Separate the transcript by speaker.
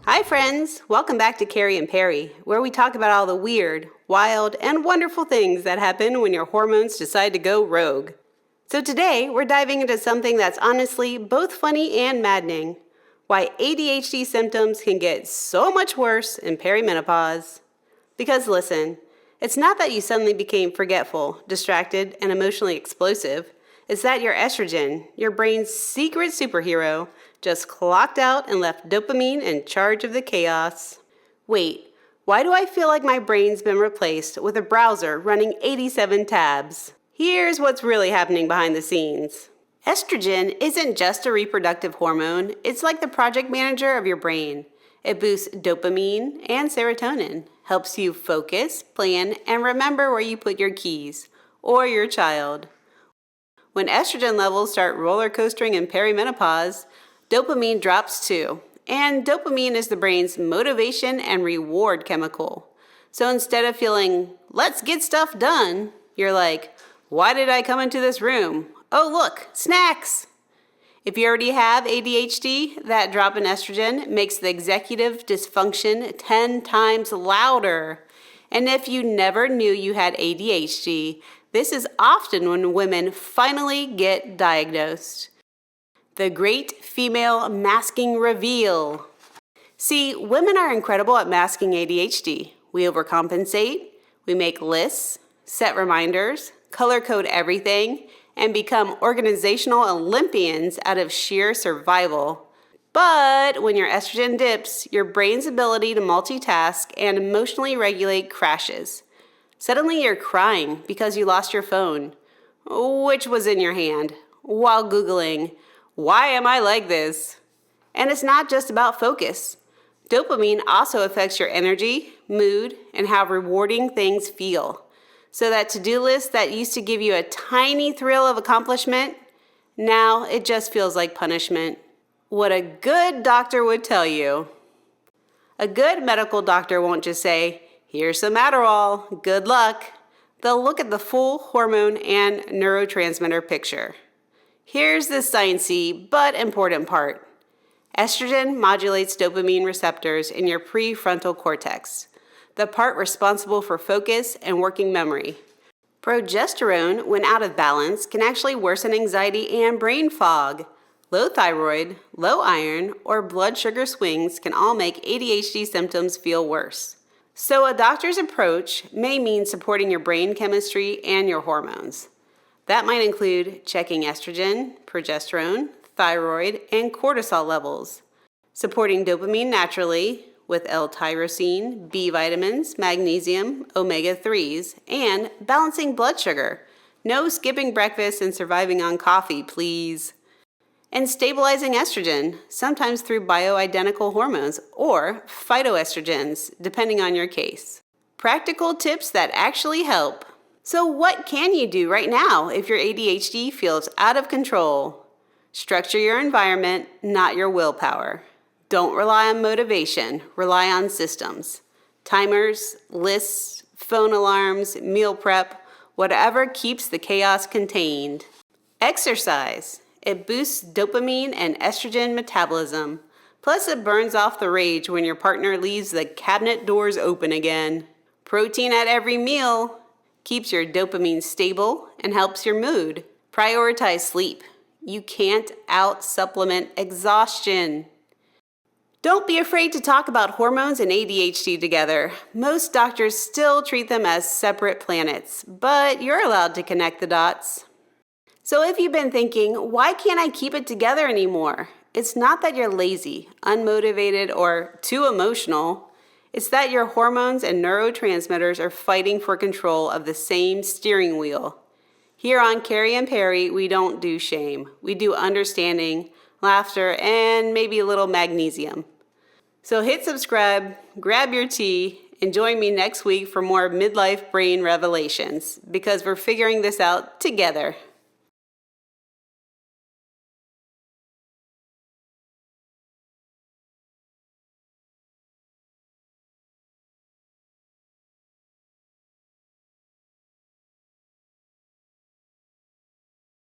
Speaker 1: Hi friends, welcome back to Carrie and Peri, where we talk about all the weird, wild, and wonderful things that happen when your hormones decide to go rogue. So today, we're diving into something that's honestly both funny and maddening. Why ADHD symptoms can get so much worse in perimenopause. Because listen, it's not that you suddenly became forgetful, distracted, and emotionally explosive. It's that your estrogen, your brain's secret superhero, just clocked out and left dopamine in charge of the chaos. Wait, why do I feel like my brain's been replaced with a browser running 87 tabs? Here's what's really happening behind the scenes. Estrogen isn't just a reproductive hormone, it's like the project manager of your brain. It boosts dopamine and serotonin, helps you focus, plan, and remember where you put your keys, or your child. When estrogen levels start roller coastering in perimenopause, dopamine drops too. And dopamine is the brain's motivation and reward chemical. So instead of feeling, let's get stuff done, you're like, why did I come into this room? Oh, look, snacks! If you already have ADHD, that drop in estrogen makes the executive dysfunction 10 times louder. And if you never knew you had ADHD, this is often when women finally get diagnosed. The great female masking reveal. See, women are incredible at masking ADHD. We overcompensate, we make lists, set reminders, color code everything, and become organizational Olympians out of sheer survival. But when your estrogen dips, your brain's ability to multitask and emotionally regulate crashes. Suddenly you're crying because you lost your phone, which was in your hand, while Googling, why am I like this? And it's not just about focus. Dopamine also affects your energy, mood, and how rewarding things feel. So that to-do list that used to give you a tiny thrill of accomplishment, now it just feels like punishment. What a good doctor would tell you. A good medical doctor won't just say, here's some Adderall, good luck. They'll look at the full hormone and neurotransmitter picture. Here's the sciencey but important part. Estrogen modulates dopamine receptors in your prefrontal cortex, the part responsible for focus and working memory. Progesterone, when out of balance, can actually worsen anxiety and brain fog. Low thyroid, low iron, or blood sugar swings can all make ADHD symptoms feel worse. So a doctor's approach may mean supporting your brain chemistry and your hormones. That might include checking estrogen, progesterone, thyroid, and cortisol levels, supporting dopamine naturally with L-tyrosine, B vitamins, magnesium, omega-3s, and balancing blood sugar. No skipping breakfast and surviving on coffee, please. And stabilizing estrogen, sometimes through bioidentical hormones or phytoestrogens, depending on your case. Practical tips that actually help. So what can you do right now if your ADHD feels out of control? Structure your environment, not your willpower. Don't rely on motivation, rely on systems. Timers, lists, phone alarms, meal prep, whatever keeps the chaos contained. Exercise. It boosts dopamine and estrogen metabolism. Plus, it burns off the rage when your partner leaves the cabinet doors open again. Protein at every meal keeps your dopamine stable and helps your mood. Prioritize sleep. You can't out-supplement exhaustion. Don't be afraid to talk about hormones and ADHD together. Most doctors still treat them as separate planets, but you're allowed to connect the dots. So if you've been thinking, why can't I keep it together anymore? It's not that you're lazy, unmotivated, or too emotional. It's that your hormones and neurotransmitters are fighting for control of the same steering wheel. Here on Carrie and Peri, we don't do shame. We do understanding, laughter, and maybe a little magnesium. So hit subscribe, grab your tea, and join me next week for more midlife brain revelations, because we're figuring this out together.